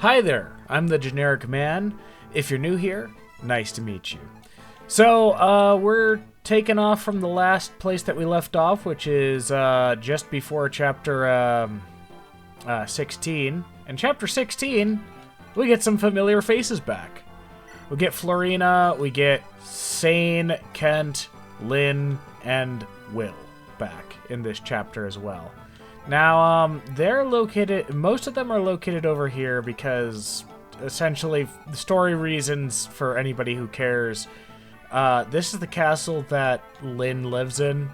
Hi there, I'm the Generic Man. If you're new here, nice to meet you. So, we're taking off from the last place that we left off, which is just before chapter 16. In chapter 16, we get some familiar faces back. We get Florina, we get Sane, Kent, Lynn, and Will back in this chapter as well. Now, they're located, most of them are located over here because, essentially, story reasons for anybody who cares. This is the castle that Lynn lives in,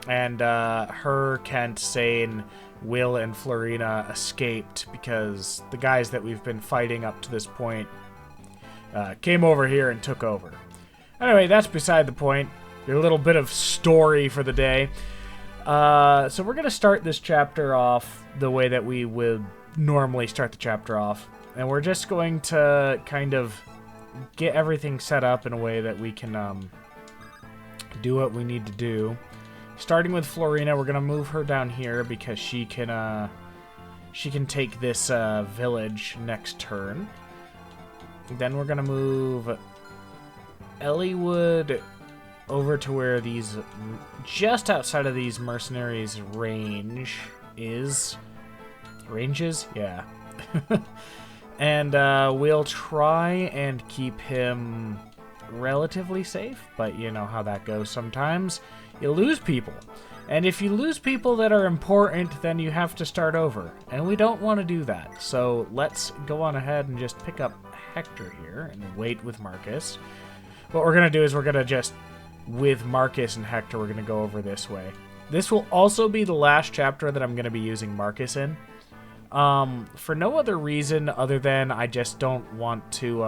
and her, Kent, Sane, Will, and Florina escaped because the guys that we've been fighting up to this point came over here and took over. Anyway, that's beside the point. A little bit of story for the day. So we're going to start this chapter off the way that we would normally start the chapter off. And we're just going to kind of get everything set up in a way that we can do what we need to do. Starting with Florina, we're going to move her down here because she can take this village next turn. Then we're going to move Elliewood over to where these, just outside of these mercenaries' ranges? Yeah. And we'll try and keep him relatively safe, but you know how that goes sometimes. You lose people. And if you lose people that are important, then you have to start over. And we don't want to do that. So let's go on ahead and just pick up Hector here and wait with Marcus. What we're going to do is we're going to just, with Marcus and Hector, we're going to go over this way. This will also be the last chapter that I'm going to be using Marcus in. For no other reason other than I just don't want to,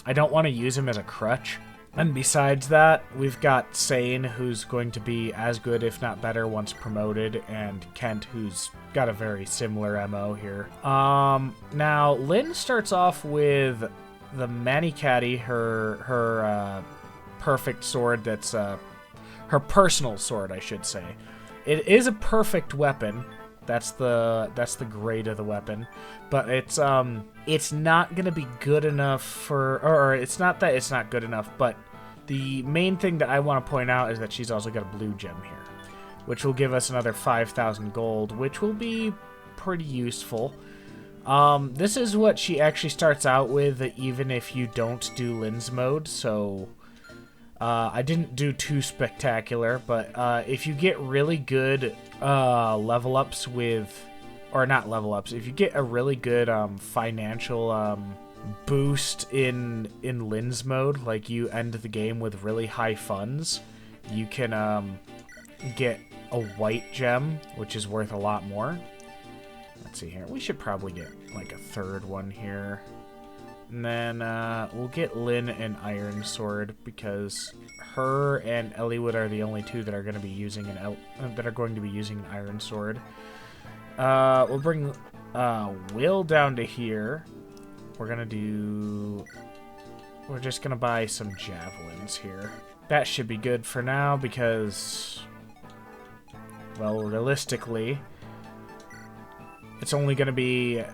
I don't want to use him as a crutch. And besides that, we've got Sane, who's going to be as good, if not better, once promoted, and Kent, who's got a very similar MO here. Now, Lynn starts off with the Manichati, her perfect sword that's, her personal sword, I should say. It is a perfect weapon. That's the grade of the weapon, but it's not gonna be good enough for, or it's not that it's not good enough, but the main thing that I want to point out is that she's also got a blue gem here, which will give us another 5,000 gold, which will be pretty useful. This is what she actually starts out with, even if you don't do Lynn's mode, so I didn't do too spectacular, but if you get really good level ups with, or not level ups, if you get a really good financial boost in Lynn's mode, like you end the game with really high funds, you can get a white gem, which is worth a lot more. Let's see here. We should probably get like a third one here. And then we'll get Lynn an iron sword because her and Elliewood are the only two that are going to be using an iron sword. We'll bring Will down to here. We're just gonna buy some javelins here. That should be good for now because, well, realistically, it's only gonna be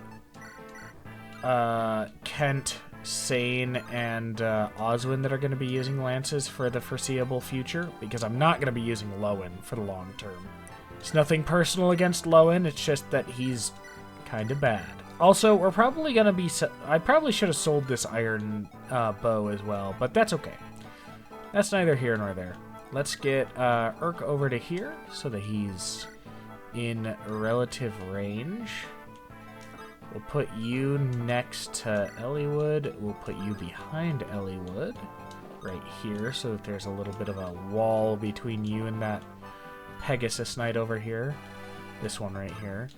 Kent, Sane, and Oswin that are going to be using lances for the foreseeable future, because I'm not going to be using Lowen for the long term. It's nothing personal against Lowen, it's just that he's kind of bad. Also, we're probably going to be... I probably should have sold this iron bow as well, but that's okay. That's neither here nor there. Let's get Urk over to here so that he's in relative range. We'll put you next to Elliewood. We'll put you behind Elliewood, right here, so that there's a little bit of a wall between you and that Pegasus Knight over here. This one right here.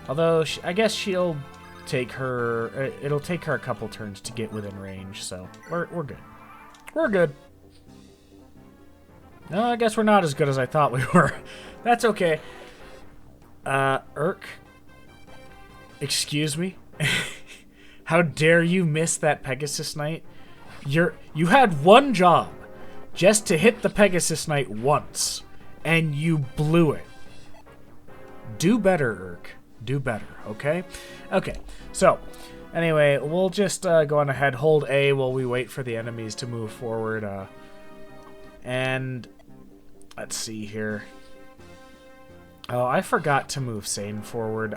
Although, I guess she'll take her... It'll take her a couple turns to get within range, so we're good. We're good. No, I guess we're not as good as I thought we were. That's okay. Urk... Excuse me? How dare you miss that Pegasus Knight? You had one job, just to hit the Pegasus Knight once, and you blew it. Do better, Urk. Do better, okay? Okay, so anyway, we'll just go on ahead, hold A while we wait for the enemies to move forward. And let's see here. Oh, I forgot to move Sane forward.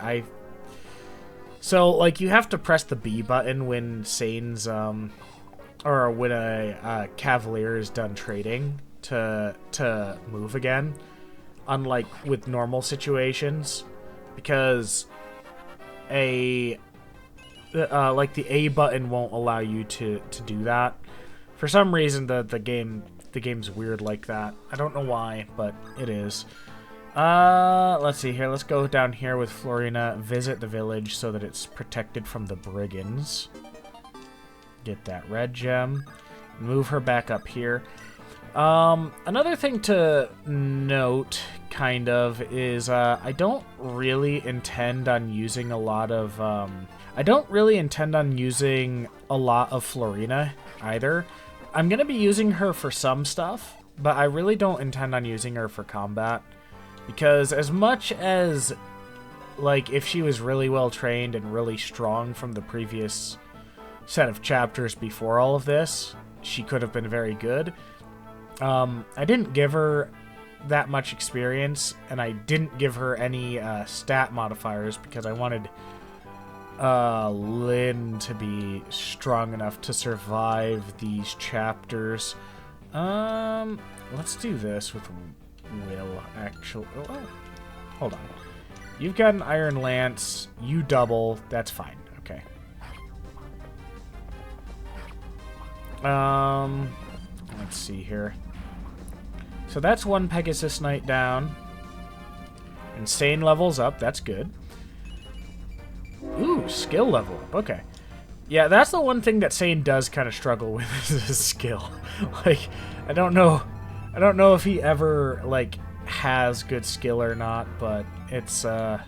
So, like, you have to press the B button when Sane's, or when a Cavalier is done trading to move again, unlike with normal situations, because like the A button won't allow you to do that. For some reason, the game's weird like that. I don't know why, but it is. Let's see here. Let's go down here with Florina, visit the village so that it's protected from the brigands. Get that red gem. Move her back up here. Another thing to note, kind of, is I don't really intend on using a lot of Florina either. I'm gonna be using her for some stuff, but I really don't intend on using her for combat. Because as much as, like, if she was really well trained and really strong from the previous set of chapters before all of this, she could have been very good. I didn't give her that much experience, and I didn't give her any stat modifiers because I wanted Lynn to be strong enough to survive these chapters. Let's do this with Will, actually. Oh, hold on. You've got an Iron Lance. You double. That's fine. Okay. Let's see here. So that's one Pegasus Knight down. Insane levels up. That's good. Ooh, skill level up. Okay. Yeah, that's the one thing that Sane does kind of struggle with is his skill. Like, I don't know if he ever, like, has good skill or not, but it's, yeah,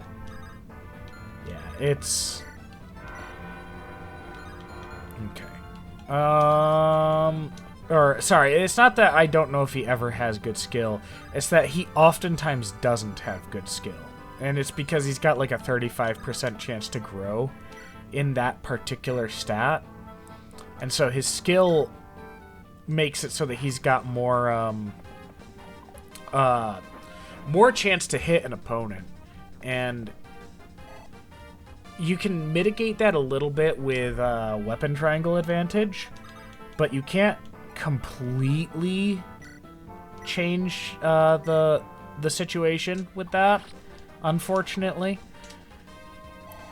it's... Okay. Or, sorry, it's not that I don't know if he ever has good skill. It's that he oftentimes doesn't have good skill. And it's because he's got, like, a 35% chance to grow in that particular stat. And so his skill makes it so that he's got more chance to hit an opponent. And you can mitigate that a little bit with weapon triangle advantage, but you can't completely change the situation with that, unfortunately.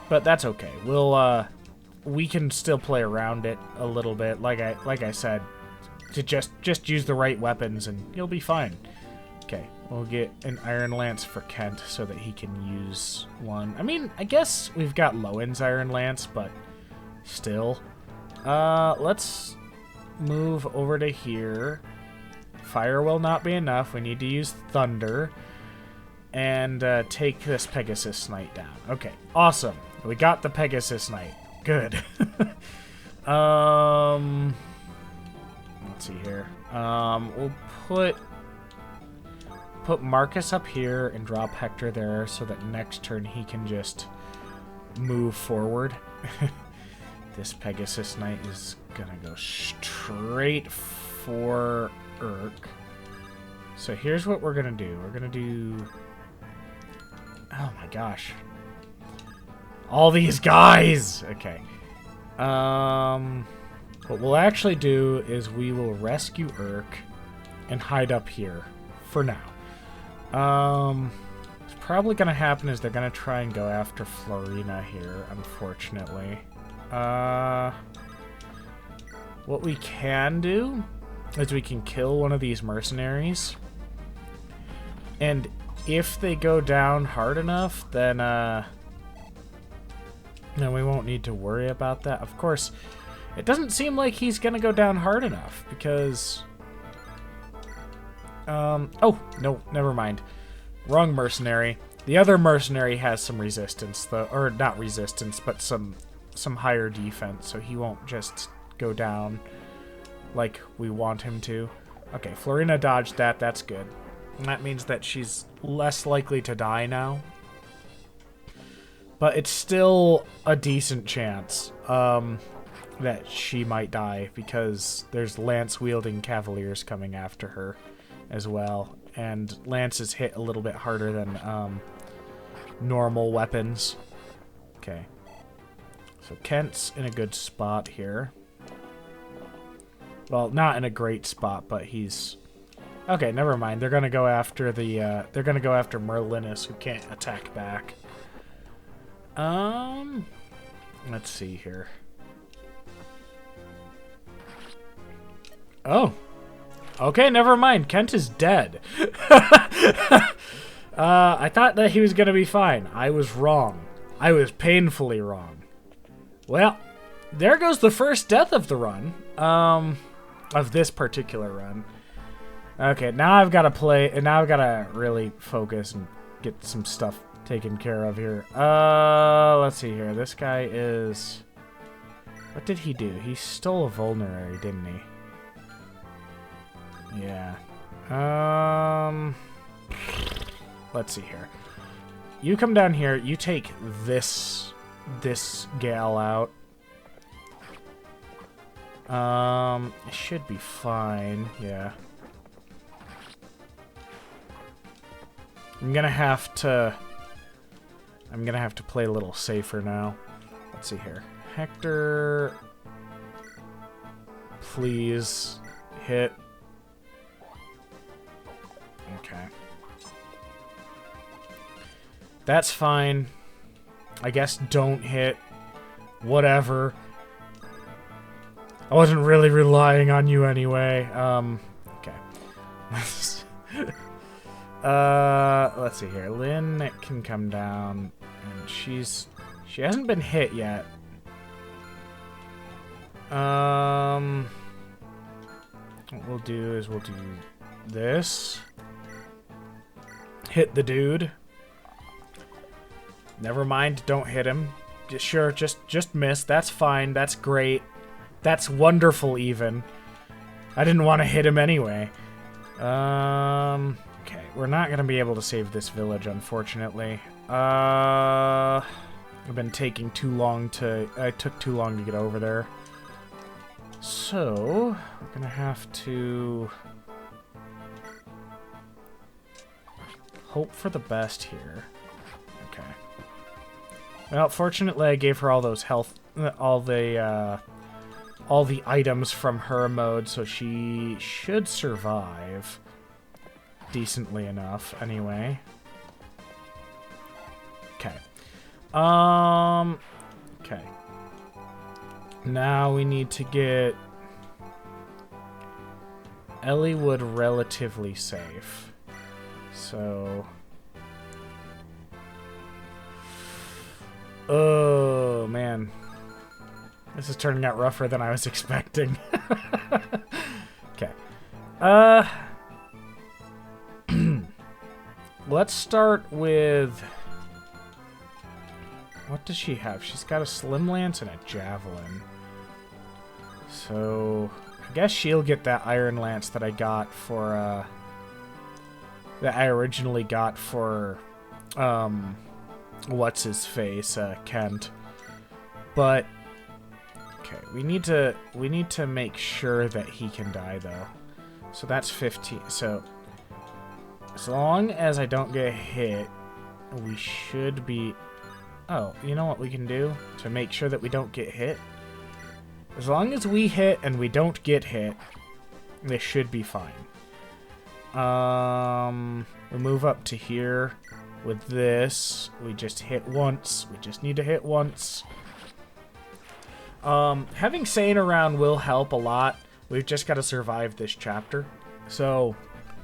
But that's okay. We can still play around it a little bit, like I said, to just use the right weapons and you'll be fine. Okay, we'll get an Iron Lance for Kent so that he can use one. I mean, I guess we've got Lowen's Iron Lance, but still. Let's move over to here. Fire will not be enough. We need to use Thunder and take this Pegasus Knight down. Okay, awesome. We got the Pegasus Knight. Good. Let's see here. We'll put Marcus up here and drop Hector there so that next turn he can just move forward. This Pegasus Knight is gonna go straight for Urk. So here's what we're gonna do. We're gonna do... Oh my gosh. All these guys! Okay. What we'll actually do is we will rescue Urk and hide up here for now. What's probably gonna happen is they're gonna try and go after Florina here, unfortunately. What we can do is we can kill one of these mercenaries. And if they go down hard enough, then we won't need to worry about that. Of course, it doesn't seem like he's gonna go down hard enough because... oh, no, never mind. Wrong mercenary. The other mercenary has some resistance, though, or not resistance, but some higher defense, so he won't just go down like we want him to. Okay, Florina dodged that. That's good. And that means that she's less likely to die now. But it's still a decent chance that she might die because there's lance-wielding cavaliers coming after her as well. And lances hit a little bit harder than normal weapons. Okay. So Kent's in a good spot here. Well, not in a great spot, but he's... Okay, never mind. They're gonna go after the, they're gonna go after Merlinus, who can't attack back. Let's see here. Oh. Okay, never mind. Kent is dead. I thought that he was gonna be fine. I was wrong. I was painfully wrong. Well, there goes the first death of the run. Of this particular run. Okay, now I've got to play, and now I've got to really focus and get some stuff taken care of here. Let's see here. This guy is... What did he do? He stole a vulnerary, didn't he? Yeah. Let's see here. You come down here. You take this gal out. It should be fine. Yeah. I'm gonna have to play a little safer now. Let's see here. Hector, please hit. Okay. That's fine. I guess don't hit. Whatever. I wasn't really relying on you anyway. Okay. Let's see here. Lynn can come down, and she hasn't been hit yet. What we'll do is we'll do this. Hit the dude. Never mind, don't hit him. Just miss. That's fine. That's great. That's wonderful even. I didn't want to hit him anyway. Okay, we're not going to be able to save this village, unfortunately. I've been taking too long to... I took too long to get over there. So, we're going to have to... hope for the best here. Okay. Well, fortunately, I gave her all those health... all the items from her mode, so she should survive decently enough, anyway. Okay. Okay. Now we need to get Elliewood relatively safe. So... Oh, man. This is turning out rougher than I was expecting. Okay. Let's start with... What does she have? She's got a slim lance and a javelin. So, I guess she'll get that iron lance that I got for, that I originally got for, what's-his-face, Kent. But... Okay, we need to make sure that he can die, though. So that's 15. So as long as I don't get hit, we should be... Oh, you know what we can do to make sure that we don't get hit? As long as we hit and we don't get hit, this should be fine. We move up to here with this. We just hit once. We just need to hit once. Having Sane around will help a lot. We've just got to survive this chapter. So,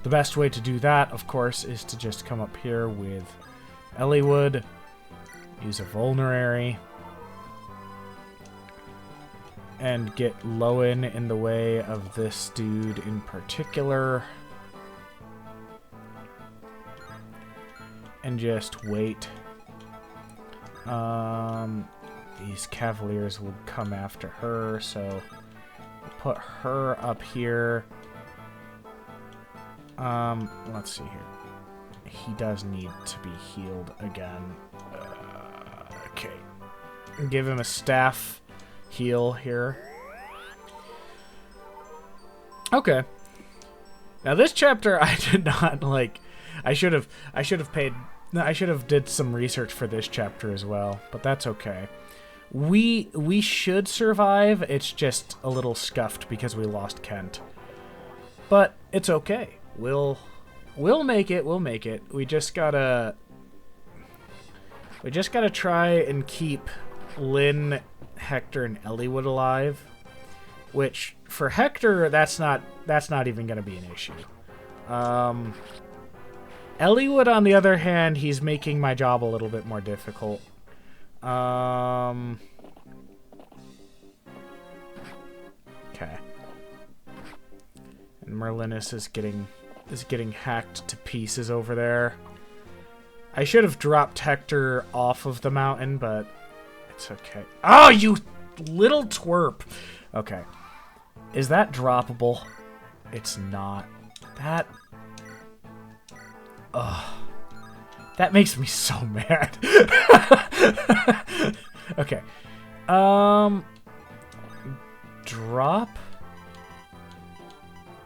the best way to do that, of course, is to just come up here with Elliewood, use a vulnerary, and get Lowen in the way of this dude in particular. And just wait. These cavaliers will come after her, so put her up here. Let's see here. He does need to be healed again. Give him a staff heal here. Okay. Now this chapter I did not like. I should have did some research for this chapter as well, but that's okay. We should survive. It's just a little scuffed because we lost Kent. But it's okay. We'll make it. We'll make it. We just gotta try and keep Lynn, Hector, and Eliwood alive. Which for Hector, that's not even gonna be an issue. Eliwood, on the other hand, he's making my job a little bit more difficult. Okay. And Merlinus is getting hacked to pieces over there. I should have dropped Hector off of the mountain, but it's okay. Oh, you little twerp. Okay. Is that droppable? It's not. That... Ugh. That makes me so mad. Okay. Drop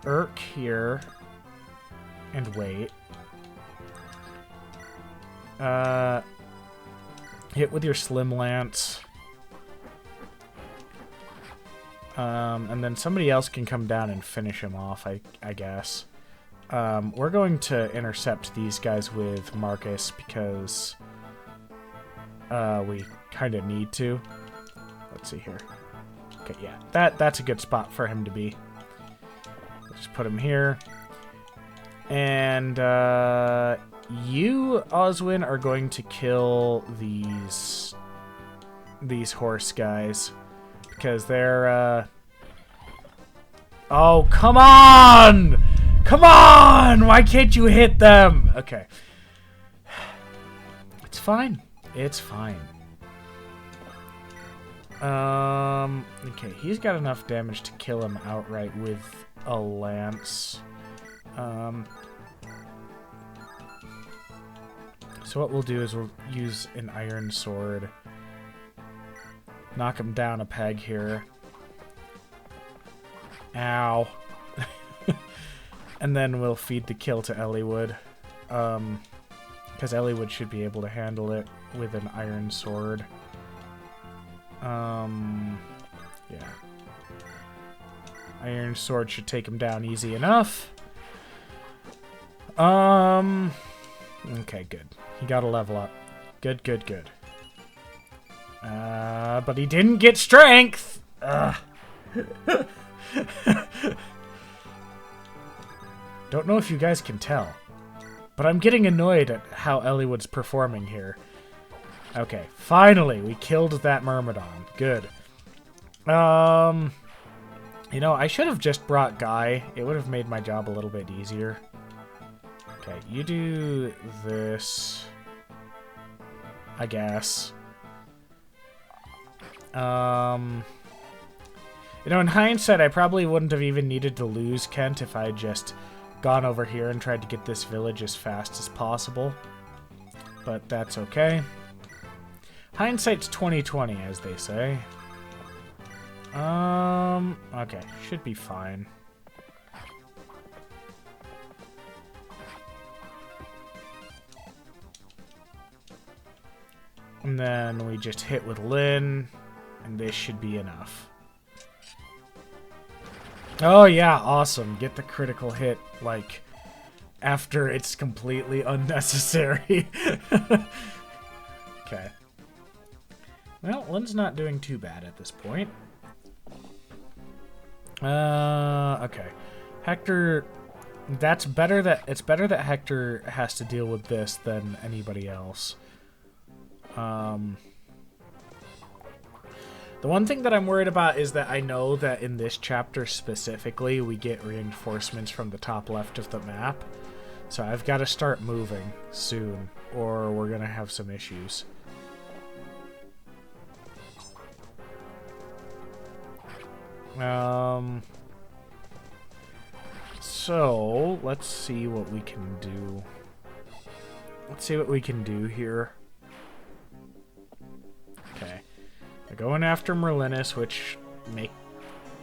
Urk here and wait. Hit with your Slim Lance. And then somebody else can come down and finish him off, I guess. We're going to intercept these guys with Marcus because we kind of need to. Let's see here. Okay, yeah, that's a good spot for him to be. Let's just put him here. And you, Oswin, are going to kill these horse guys because they're Oh, come on! Come on! Why can't you hit them? Okay. It's fine. It's fine. Okay, he's got enough damage to kill him outright with a lance. So what we'll do is we'll use an iron sword. Knock him down a peg here. Ow. And then we'll feed the kill to Eliwood. Because Eliwood should be able to handle it with an iron sword. Yeah. Iron sword should take him down easy enough. Okay, good. He got a level up. Good, good, good. But he didn't get strength! Ugh. Don't know if you guys can tell, but I'm getting annoyed at how Eliwood's performing here. Okay, finally, we killed that Myrmidon. Good. You know, I should have just brought Guy. It would have made my job a little bit easier. Okay, you do this, I guess. You know, in hindsight, I probably wouldn't have even needed to lose Kent if I had just gone over here and tried to get this village as fast as possible. But that's okay. Hindsight's 20/20, as they say. Okay, should be fine. And then we just hit with Lynn, and this should be enough. Oh yeah, awesome. Get the critical hit, like, after it's completely unnecessary. Okay. Well, Lynn's not doing too bad at this point. Okay. Hector, it's better that Hector has to deal with this than anybody else. The one thing that I'm worried about is that I know that in this chapter specifically, we get reinforcements from the top left of the map. So I've got to start moving soon, or we're going to have some issues. So, let's see what we can do. Let's see what we can do here. Okay. going after Merlinus, which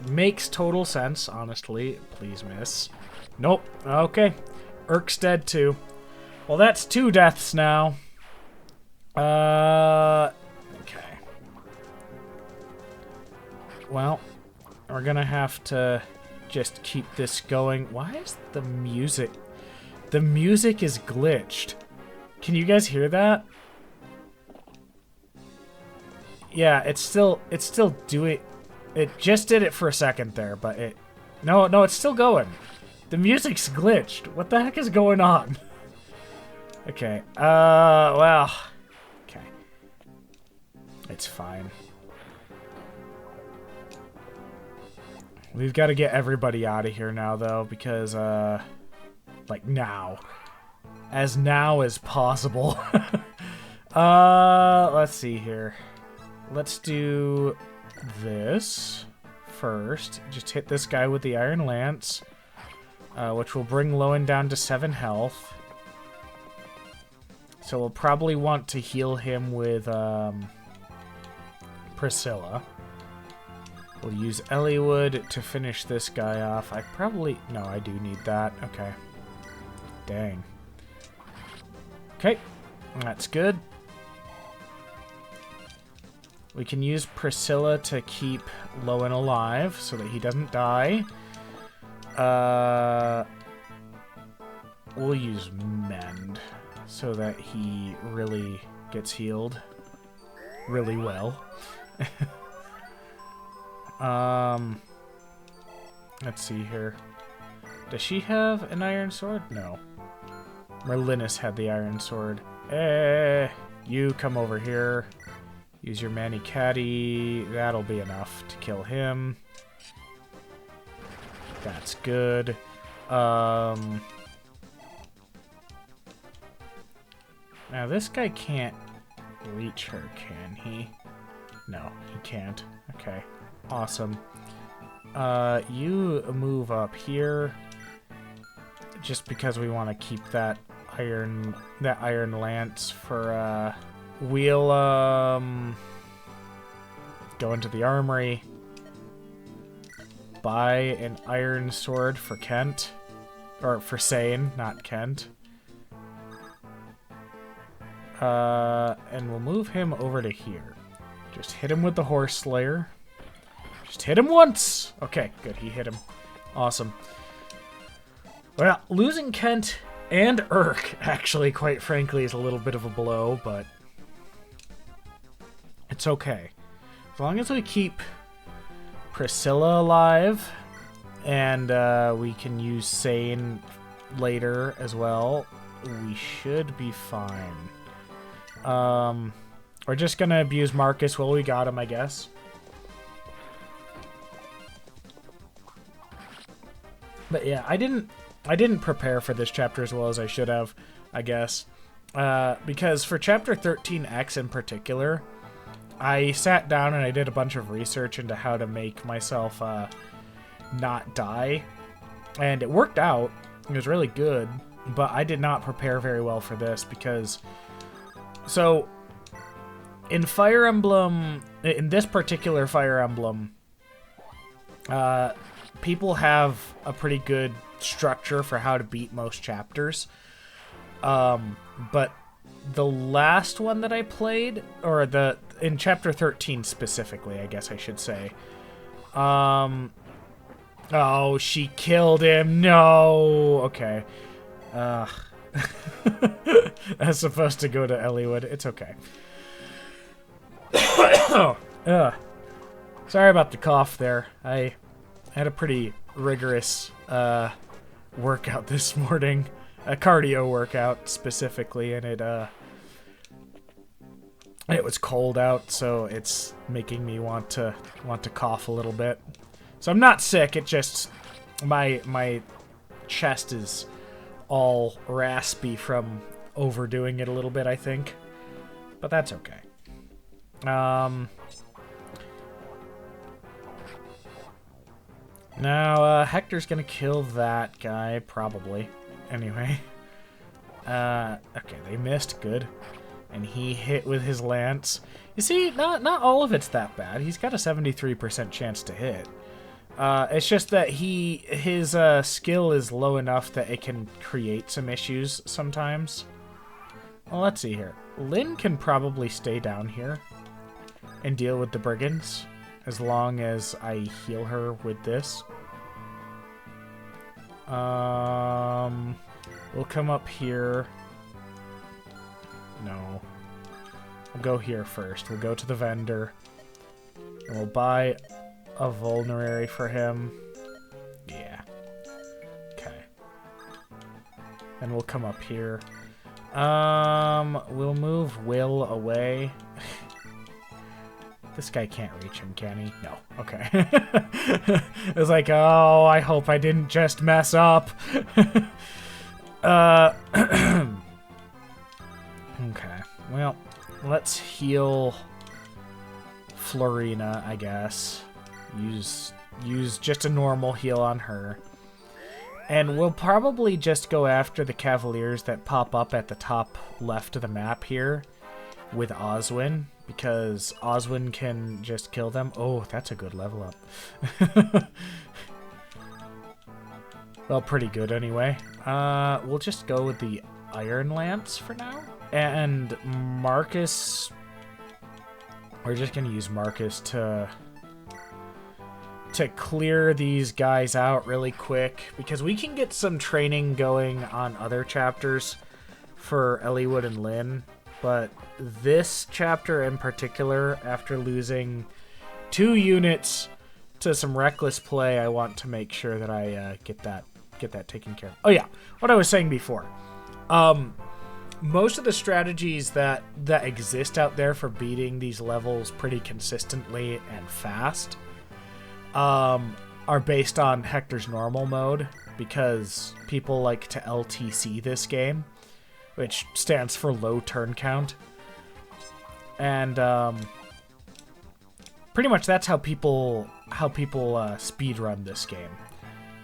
makes total sense, honestly. Please miss. Nope. Okay. Urk's dead too. Well, that's 2 deaths now. Okay. Well, we're gonna have to just keep this going. Why is the music... The music is glitched. Can you guys hear that? Yeah, it's still doing... It just did it for a second there, but it... No, it's still going. The music's glitched. What the heck is going on? Okay, well... Okay. It's fine. We've got to get everybody out of here now, though, because, like, now. As now as possible. Let's see here. Let's do this first. Just hit this guy with the Iron Lance, which will bring Lowen down to 7 health. So we'll probably want to heal him with, Priscilla. We'll use Elliewood to finish this guy off. I probably... No, I do need that. Okay. Dang. Okay. That's good. We can use Priscilla to keep Lowen alive so that he doesn't die. We'll use Mend so that he really gets healed really well. Let's see here. Does she have an iron sword? No. Merlinus had the iron sword. You come over here. Use your Mani Caddy. That'll be enough to kill him. That's good. Now this guy can't reach her, can he? No, he can't. Okay. Awesome. You move up here. Just because we want to keep that iron lance for, we'll, go into the armory. Buy an iron sword for Kent. Or for Sane, not Kent. And we'll move him over to here. Just hit him with the Horse Slayer. Just hit him once! Okay, good, he hit him. Awesome. Well, losing Kent and Urk, actually, quite frankly, is a little bit of a blow, but it's okay. As long as we keep Priscilla alive, and we can use Sane later as well, we should be fine. We're just gonna abuse Marcus while we got him, I guess. But yeah, I didn't prepare for this chapter as well as I should have, I guess. Because for chapter 13X in particular, I sat down and I did a bunch of research into how to make myself not die. And it worked out. It was really good. But I did not prepare very well for this because... So, in Fire Emblem... In this particular Fire Emblem... people have a pretty good structure for how to beat most chapters. But the last one that I played, or in chapter 13 specifically, I guess I should say. Oh, she killed him. No. Okay. That's supposed to go to Elliewood. It's okay. Sorry about the cough there. I had a pretty rigorous workout this morning, a cardio workout specifically, and it was cold out, so it's making me want to cough a little bit. So I'm not sick. It just my chest is all raspy from overdoing it a little bit, I think, but that's okay. Now, Hector's gonna kill that guy, probably. Anyway. Okay, they missed. Good. And he hit with his lance. You see, not all of it's that bad. He's got a 73% chance to hit. It's just that his skill is low enough that it can create some issues sometimes. Well, let's see here. Lynn can probably stay down here and deal with the brigands as long as I heal her with this. We'll come up here. No. We'll go here first. We'll go to the vendor. And we'll buy a vulnerary for him. Yeah. Okay. Then we'll come up here. We'll move Will away. This guy can't reach him, can he? No. Okay. It was like, oh, I hope I didn't just mess up. Okay. Well, let's heal Florina, I guess. Use just a normal heal on her. And we'll probably just go after the Cavaliers that pop up at the top left of the map here with Oswin, because Oswin can just kill them. Oh, that's a good level up. Well, pretty good anyway. We'll just go with the Iron Lance for now. And Marcus... We're just going to use Marcus to clear these guys out really quick, because we can get some training going on other chapters for Eliwood and Lynn, but this chapter in particular, after losing 2 units to some reckless play, I want to make sure that I get that taken care of. Oh yeah, what I was saying before. Most of the strategies that exist out there for beating these levels pretty consistently and fast are based on Hector's normal mode, because people like to LTC this game, which stands for low turn count. And pretty much that's how people speed run this game.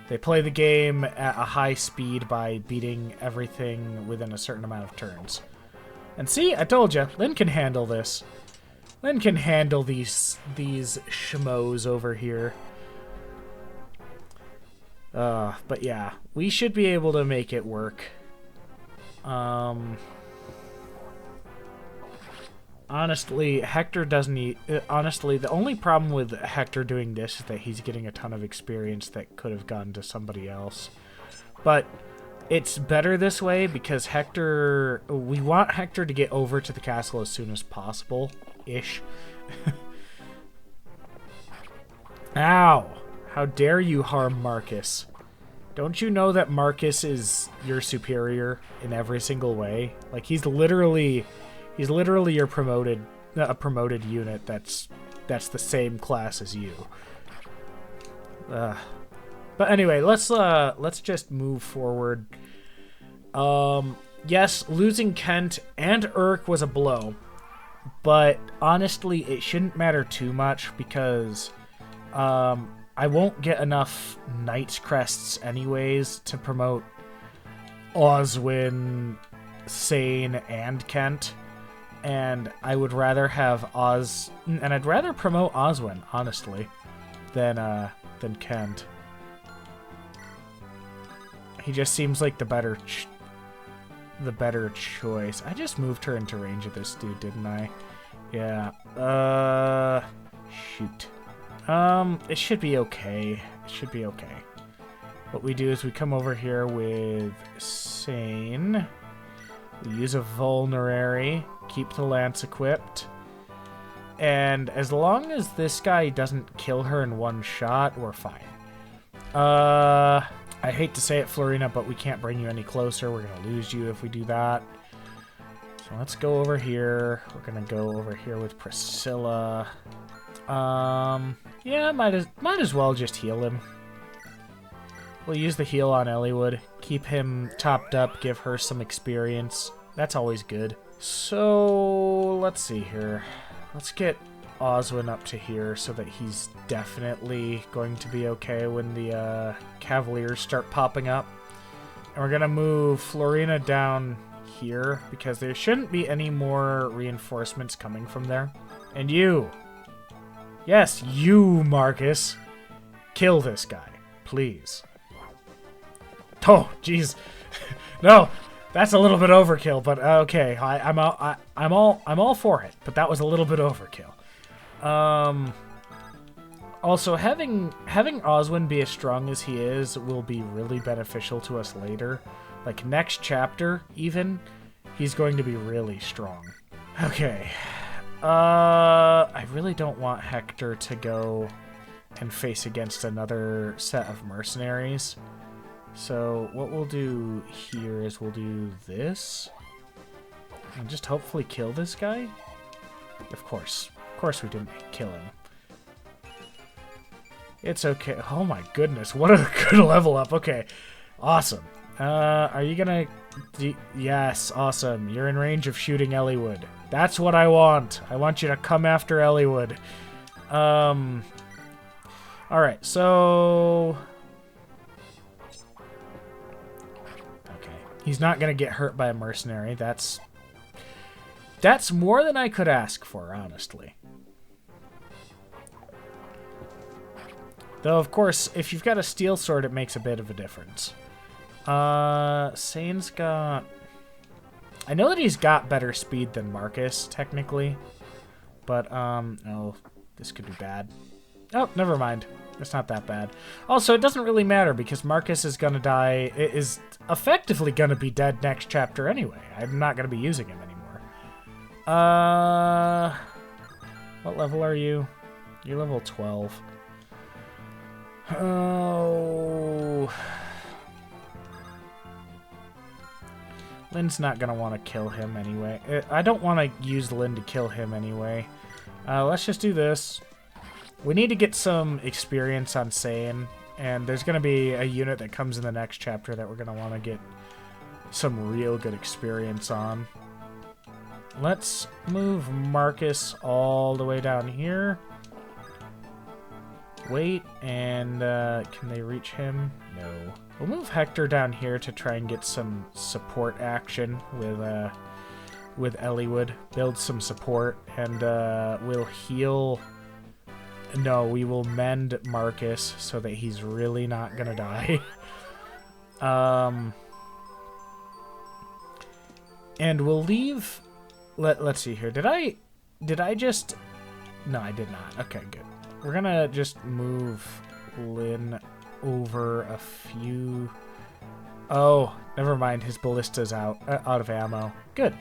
They play the game at a high speed by beating everything within a certain amount of turns. And see, I told you, Lynn can handle this. Lynn can handle these schmoes over here. But yeah, we should be able to make it work. Honestly, Hector doesn't need... honestly, the only problem with Hector doing this is that he's getting a ton of experience that could have gone to somebody else. But it's better this way because Hector... we want Hector to get over to the castle as soon as possible-ish. Ow! How dare you harm Marcus? Don't you know that Marcus is your superior in every single way? Like, he's literally your promoted unit that's the same class as you. But anyway, let's just move forward. Yes, losing Kent and Urk was a blow, but honestly, it shouldn't matter too much because I won't get enough Knight's Crests anyways to promote Oswin, Sane, and Kent. And I would rather have and I'd rather promote Oswin, honestly, than Kent. He just seems like the better choice. I just moved her into range of this dude, didn't I? Yeah. Shoot. It should be okay. It should be okay. What we do is we come over here with Sane. We use a vulnerary. Keep the lance equipped. And as long as this guy doesn't kill her in one shot, we're fine. I hate to say it, Florina, but we can't bring you any closer. We're going to lose you if we do that. So let's go over here. We're going to go over here with Priscilla. Yeah, might as well just heal him. We'll use the heal on Eliwood. Keep him topped up, give her some experience. That's always good. So, let's see here. Let's get Oswin up to here so that he's definitely going to be okay when the Cavaliers start popping up. And we're going to move Florina down here, because there shouldn't be any more reinforcements coming from there. And you! Yes, you, Marcus! Kill this guy, please. Oh, jeez. No, that's a little bit overkill, but okay. I'm all for it, but that was a little bit overkill. Also, having Oswin be as strong as he is will be really beneficial to us later. Like, next chapter, even, he's going to be really strong. Okay. I really don't want Hector to go and face against another set of mercenaries. So, what we'll do here is we'll do this. And just hopefully kill this guy. Of course we didn't kill him. It's okay. Oh my goodness, what a good level up. Okay, awesome. Are you gonna... Yes, awesome. You're in range of shooting Elliewood. That's what I want. I want you to come after Elliewood. Alright, so... Okay. He's not gonna get hurt by a mercenary. That's more than I could ask for, honestly. Though, of course, if you've got a steel sword, it makes a bit of a difference. Sane's got... I know that he's got better speed than Marcus, technically. But, oh, this could be bad. Oh, never mind. It's not that bad. Also, it doesn't really matter, because Marcus is gonna die... is effectively gonna be dead next chapter anyway. I'm not gonna be using him anymore. What level are you? You're level 12. Oh... Lynn's not gonna want to kill him anyway. I don't want to use Lynn to kill him anyway. Let's just do this. We need to get some experience on Sane, and there's gonna be a unit that comes in the next chapter that we're gonna want to get some real good experience on. Let's move Marcus all the way down here. Wait, and can they reach him? No. We'll move Hector down here to try and get some support action with Elliewood. Build some support, and we'll heal... No, we will mend Marcus so that he's really not gonna die. And we'll leave... Let's see here. Did I just... No, I did not. Okay, good. We're gonna just move Lynn over a few... Oh, never mind. His ballista's out of ammo. Good.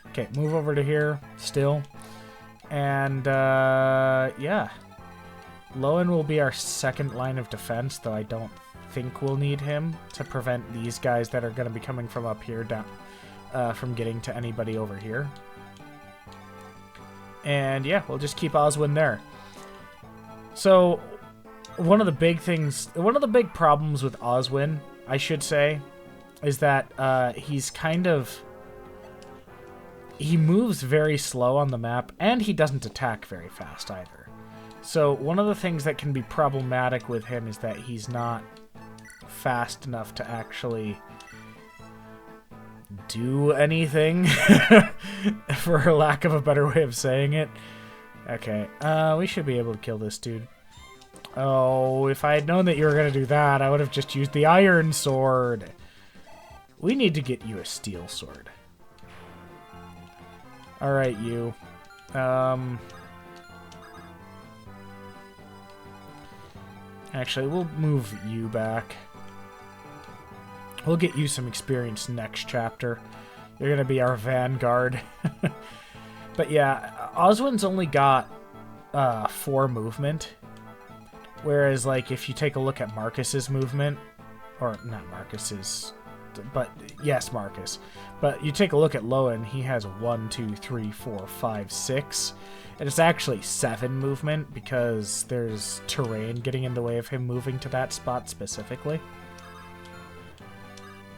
Okay, move over to here still. And, yeah. Lowen will be our second line of defense, though I don't think we'll need him to prevent these guys that are going to be coming from up here down from getting to anybody over here. And, yeah, we'll just keep Oswin there. So, one of the big problems with Oswin, I should say, is that he's kind of... He moves very slow on the map, and he doesn't attack very fast either. So, one of the things that can be problematic with him is that he's not fast enough to actually do anything, for lack of a better way of saying it. Okay, we should be able to kill this dude. Oh, if I had known that you were going to do that, I would have just used the iron sword. We need to get you a steel sword. Alright, you. Actually, we'll move you back. We'll get you some experience next chapter. You're going to be our vanguard. But yeah, Oswin's only got 4 movement. Whereas, like, if you take a look at Marcus's movement, or not Marcus's, but yes, Marcus. But you take a look at Lowen, he has 1, 2, 3, 4, 5, 6. And it's actually 7 movement because there's terrain getting in the way of him moving to that spot specifically.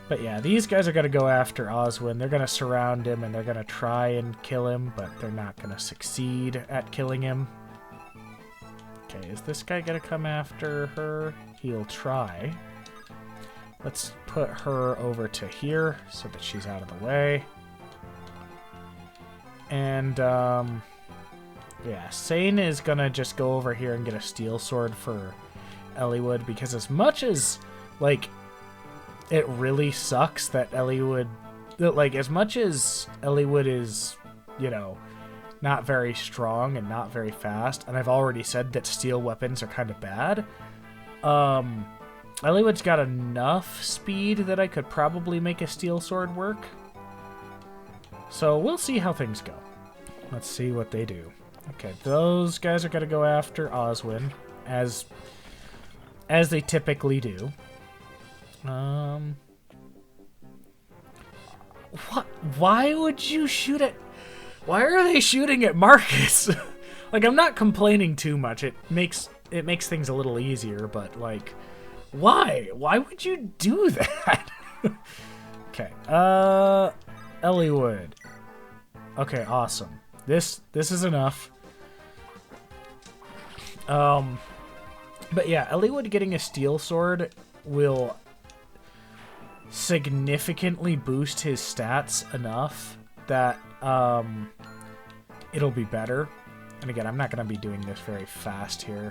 But yeah, these guys are going to go after Oswin. They're going to surround him and they're going to try and kill him, but they're not going to succeed at killing him. Okay, is this guy going to come after her? He'll try. Let's put her over to here so that she's out of the way. And, yeah, Sane is gonna just go over here and get a steel sword for Eliwood, because as much as, like, it really sucks that Eliwood, like, as much as Eliwood is, you know, not very strong and not very fast, and I've already said that steel weapons are kind of bad, Eliwood's got enough speed that I could probably make a steel sword work. So we'll see how things go. Let's see what they do. Okay, those guys are going to go after Oswin, as they typically do. What? Why would you shoot at... Why are they shooting at Marcus? Like, I'm not complaining too much. It makes things a little easier, but, like, why? Why would you do that? Okay, Eliwood. Okay, awesome. This is enough. But yeah, Eliwood getting a steel sword will significantly boost his stats enough that it'll be better. And again, I'm not going to be doing this very fast here.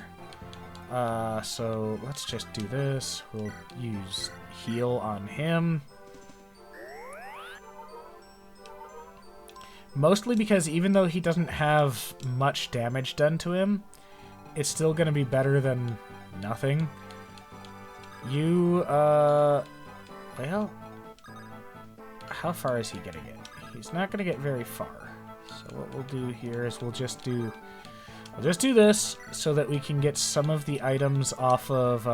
So let's just do this. We'll use heal on him. Mostly because even though he doesn't have much damage done to him, it's still going to be better than nothing. You, well, how far is he going to get? He's not going to get very far. So what we'll do here is we'll just do this so that we can get some of the items off of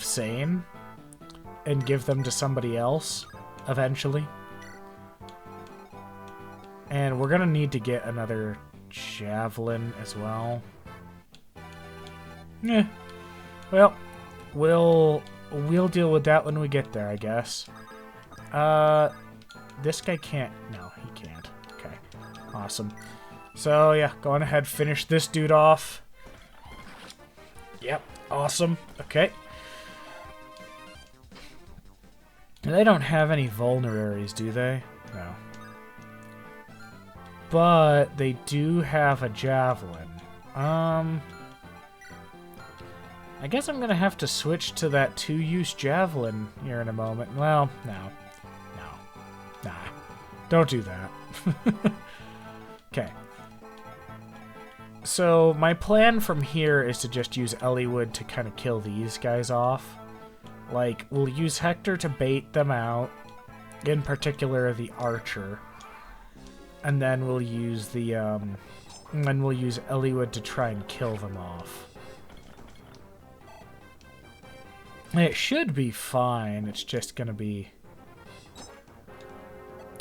Sane and give them to somebody else eventually. And we're gonna need to get another javelin as well. Yeah. Well, we'll deal with that when we get there, I guess. This guy can't. No, he can't. Okay. Awesome. So yeah, go on ahead, finish this dude off. Yep. Awesome. Okay. They don't have any vulneraries, do they? No. But they do have a javelin. I guess I'm gonna have to switch to that 2-use javelin here in a moment. Well, no. Nah. Don't do that. Okay. So my plan from here is to just use Eliwood to kind of kill these guys off. Like, we'll use Hector to bait them out, in particular the archer. And then we'll use Eliwood to try and kill them off. It should be fine. It's just gonna be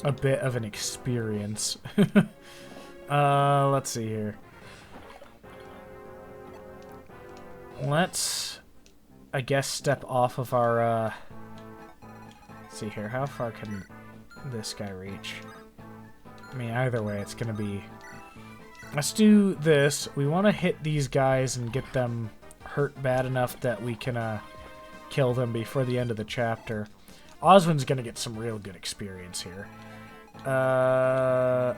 a bit of an experience. Let's see here. Let's, I guess, step off of our, let's see here. How far can this guy reach? I mean, either way, it's going to be... Let's do this. We want to hit these guys and get them hurt bad enough that we can kill them before the end of the chapter. Oswin's going to get some real good experience here. Hi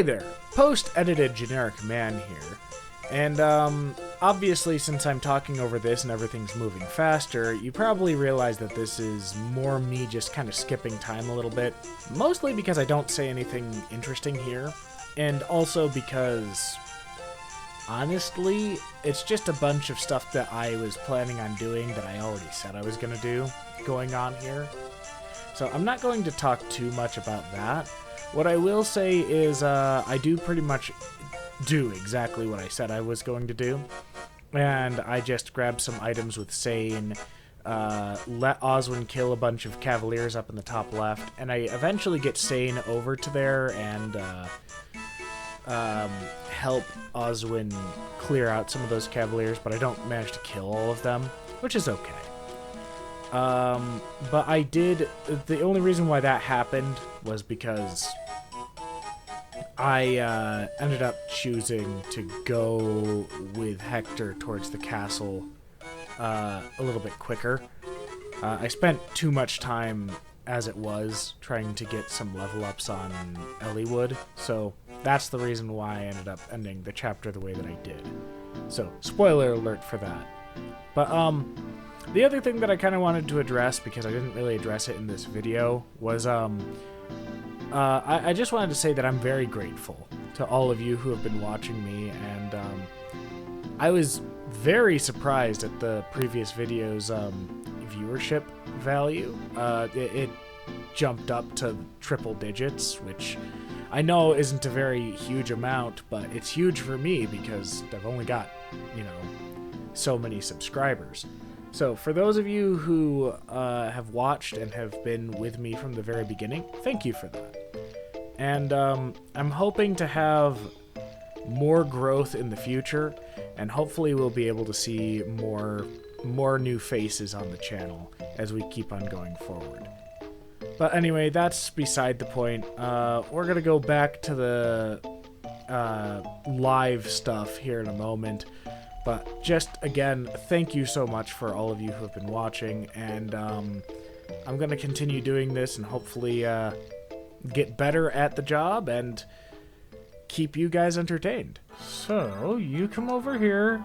there. Post-edited generic man here. And, obviously, since I'm talking over this and everything's moving faster, you probably realize that this is more me just kind of skipping time a little bit. Mostly because I don't say anything interesting here, and also because, honestly, it's just a bunch of stuff that I was planning on doing that I already said I was going to do going on here. So I'm not going to talk too much about that. What I will say is I do pretty much do exactly what I said I was going to do. And I just grabbed some items with Sane, let Oswin kill a bunch of Cavaliers up in the top left, and I eventually get Sane over to there and help Oswin clear out some of those Cavaliers, but I don't manage to kill all of them, which is okay. But I did... The only reason why that happened was because I ended up choosing to go with Hector towards the castle a little bit quicker. I spent too much time as it was, trying to get some level ups on Elliewood. So that's the reason why I ended up ending the chapter the way that I did. So spoiler alert for that. But the other thing that I kind of wanted to address, because I didn't really address it in this video, was I just wanted to say that I'm very grateful to all of you who have been watching me, and I was very surprised at the previous video's viewership value. It jumped up to triple digits, which I know isn't a very huge amount, but it's huge for me because I've only got, so many subscribers. So for those of you who have watched and have been with me from the very beginning, thank you for that. And I'm hoping to have more growth in the future, and hopefully we'll be able to see more new faces on the channel as we keep on going forward. But anyway, that's beside the point. We're gonna go back to the live stuff here in a moment. But just, again, thank you so much for all of you who have been watching, and I'm going to continue doing this and hopefully get better at the job and keep you guys entertained. So, you come over here,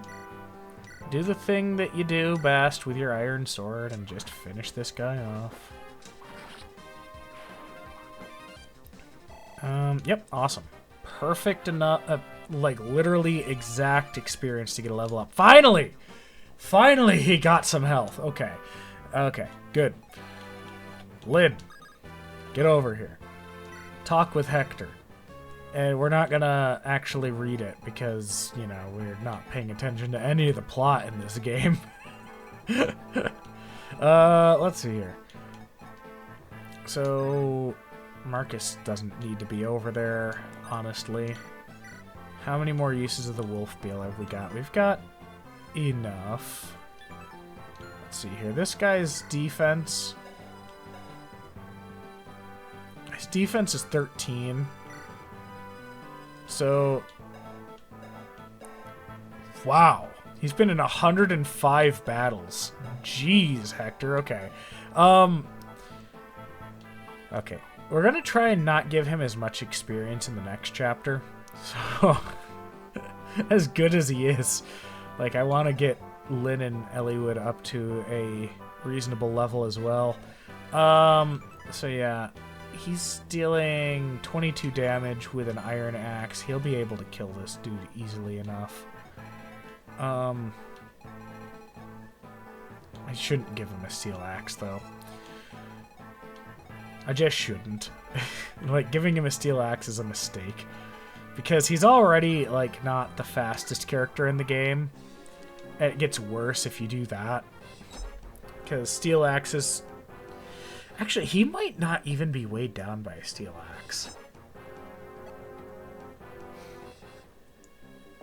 do the thing that you do best with your iron sword, and just finish this guy off. Yep, awesome. Perfect enough, like literally exact experience to get a level up. Finally! Finally he got some health. Okay. Okay, good. Lynn, get over here. Talk with Hector. And we're not gonna actually read it because, we're not paying attention to any of the plot in this game. Let's see here. So, Marcus doesn't need to be over there, honestly. How many more uses of the wolf beal have we got? We've got enough. Let's see here. This guy's defense. His defense is 13. So, wow. He's been in 105 battles. Jeez, Hector. Okay. Okay. We're going to try and not give him as much experience in the next chapter. So, as good as he is, like, I want to get Lynn and Elliewood up to a reasonable level as well. So yeah, he's dealing 22 damage with an iron axe. He'll be able to kill this dude easily enough. I shouldn't give him a steel axe, though. I just shouldn't. Like, giving him a steel axe is a mistake. Because he's already, like, not the fastest character in the game. And it gets worse if you do that. Because steel axes... Actually, he might not even be weighed down by a steel axe.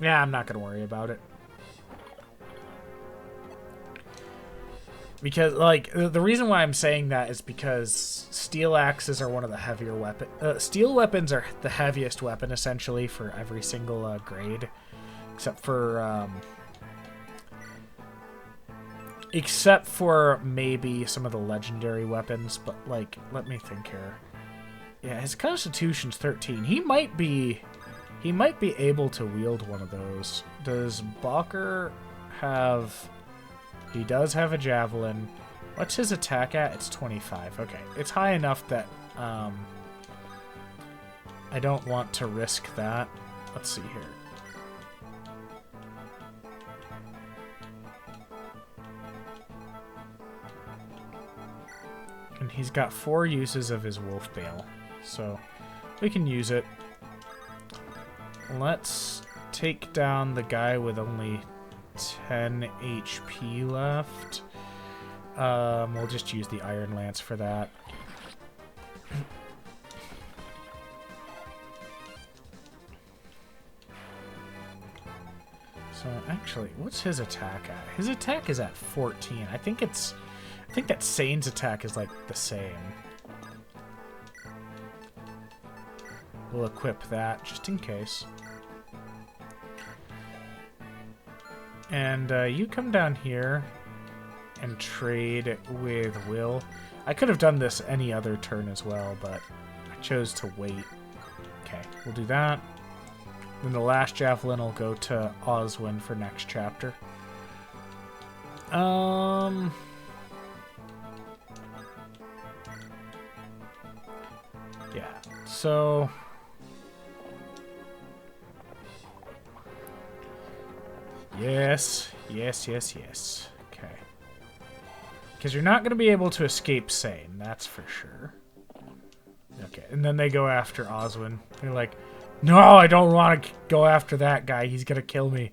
Yeah, I'm not going to worry about it. Because, like, the reason why I'm saying that is because steel axes are one of the heavier weapons. Steel weapons are the heaviest weapon, essentially, for every single grade. Except for maybe some of the legendary weapons. But, like, let me think here. Yeah, his constitution's 13. He might be able to wield one of those. Does Balker have... He does have a javelin. What's his attack at? It's 25. Okay. It's high enough that I don't want to risk that. Let's see here. And he's got 4 uses of his wolf bale. So we can use it. Let's take down the guy with only 10 HP left. We'll just use the Iron Lance for that. So actually, what's his attack at? His attack is at 14. I think that Sane's attack is like the same. We'll equip that just in case. And you come down here, and trade with Will. I could have done this any other turn as well, but I chose to wait. Okay, we'll do that. Then the last javelin will go to Oswin for next chapter. Yeah, so yes. Okay. Because you're not going to be able to escape Sane, that's for sure. Okay, and then they go after Oswin. They're like, no, I don't want to go after that guy. He's going to kill me.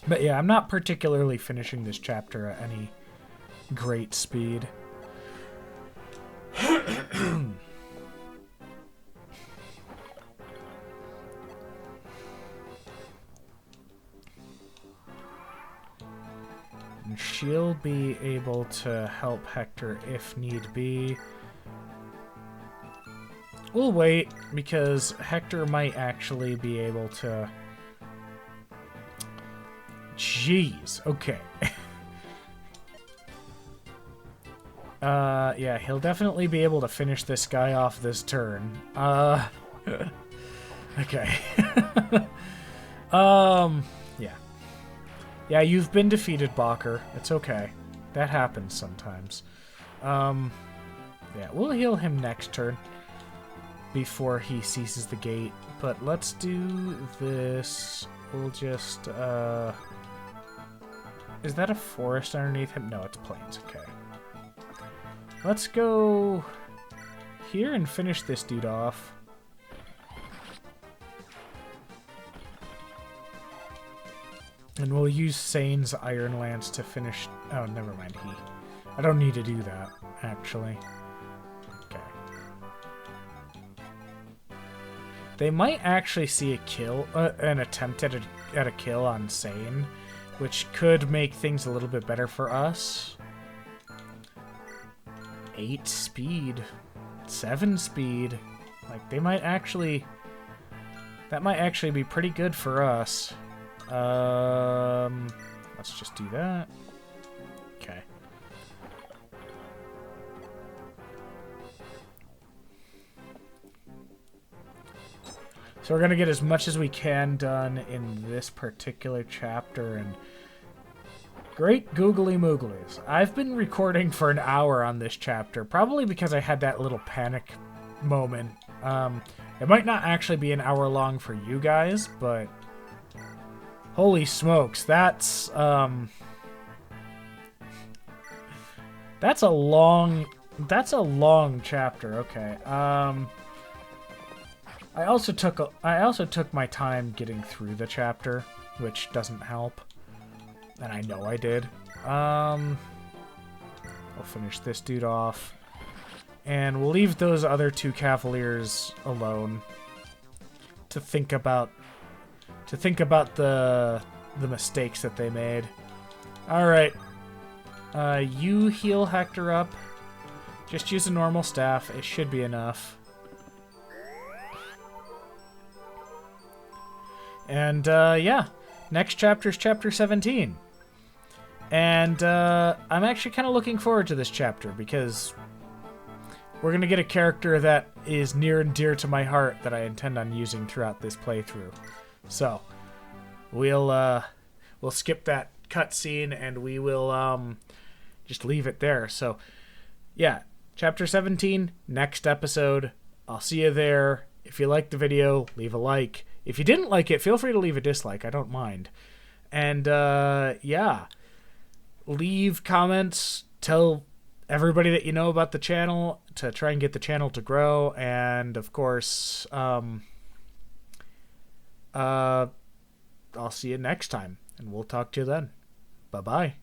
But yeah, I'm not particularly finishing this chapter at any great speed. And she'll be able to help Hector if need be. We'll wait, because Hector might actually be able to... Jeez, okay. Yeah, he'll definitely be able to finish this guy off this turn. Okay. Yeah. Yeah, you've been defeated, Bacher. It's okay. That happens sometimes. Yeah, we'll heal him next turn before he seizes the gate. But let's do this. We'll just, is that a forest underneath him? No, it's plains. Okay. Let's go here and finish this dude off. And we'll use Sane's Iron Lance to finish... Oh, never mind. I don't need to do that, actually. Okay. They might actually see a kill, an attempt at a kill on Sane, which could make things a little bit better for us. 8 speed. 7 speed. Like, they might actually... That might actually be pretty good for us. Let's just do that. Okay. So we're gonna get as much as we can done in this particular chapter, and great googly mooglies. I've been recording for an hour on this chapter, probably because I had that little panic moment. It might not actually be an hour long for you guys, but holy smokes, that's a long chapter. Okay. I also took my time getting through the chapter, which doesn't help. And I know I did. I'll finish this dude off. And we'll leave those other 2 Cavaliers alone to think about the mistakes that they made. Alright. You heal Hector up. Just use a normal staff. It should be enough. And, yeah. Next chapter is chapter 17. And, I'm actually kind of looking forward to this chapter, because we're going to get a character that is near and dear to my heart that I intend on using throughout this playthrough. So, we'll skip that cutscene and we will just leave it there. So, yeah, chapter 17, next episode. I'll see you there. If you liked the video, leave a like. If you didn't like it, feel free to leave a dislike. I don't mind. And, yeah, leave comments. Tell everybody that you know about the channel to try and get the channel to grow. And, of course, I'll see you next time, and we'll talk to you then. Bye-bye.